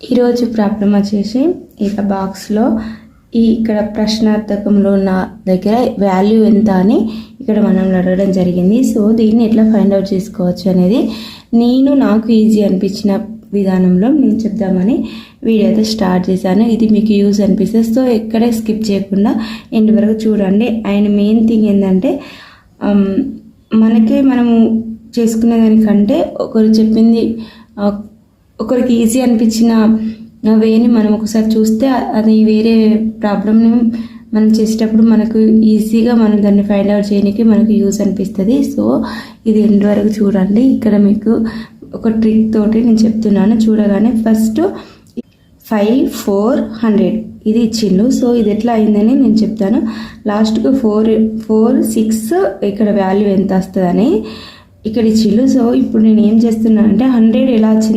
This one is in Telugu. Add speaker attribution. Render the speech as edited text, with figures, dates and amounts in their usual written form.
Speaker 1: ఈరోజు ప్రాబ్లం వచ్చేసి ఇలా బాక్స్లో ఇక్కడ ప్రశ్నార్థకంలో ఉన్న దగ్గర వాల్యూ ఎంత అని ఇక్కడ మనం అడగడం జరిగింది. సో దీన్ని ఎట్లా ఫైండ్ అవుట్ చేసుకోవచ్చు అనేది నాకు ఈజీ అనిపించిన విధానంలో నేను చెప్దామని వీడియో అయితే స్టార్ట్ చేశాను. ఇది మీకు యూజ్ అనిపిస్తే సో ఎక్కడే స్కిప్ చేయకుండా ఎండ్ వరకు చూడండి. అండ్ మెయిన్ థింగ్ ఏంటంటే మనము చేసుకునే దానికంటే ఒకరు చెప్పింది ఒకరికి ఈజీ అనిపించిన వేని మనం ఒకసారి చూస్తే అది వేరే ప్రాబ్లమ్ని మనం చేసేటప్పుడు మనకు ఈజీగా మనం దాన్ని ఫైండ్ అవుట్ చేయడానికి మనకు యూజ్ అనిపిస్తుంది. సో ఇది ఎండ్ వరకు చూడండి. ఇక్కడ మీకు ఒక ట్రిక్ తోటి నేను చెప్తున్నాను. చూడగానే ఫస్ట్ 5 4 100 ఇది ఇచ్చిండు. సో ఇది ఎట్లా అయిందని నేను చెప్తాను. లాస్ట్కు 4 6 ఇక్కడ వాల్యూ ఎంత వస్తుందని ఇక్కడ ఇచ్చిండు. సో ఇప్పుడు నేను ఏం చేస్తున్నానంటే 100 ఎలా వచ్చింది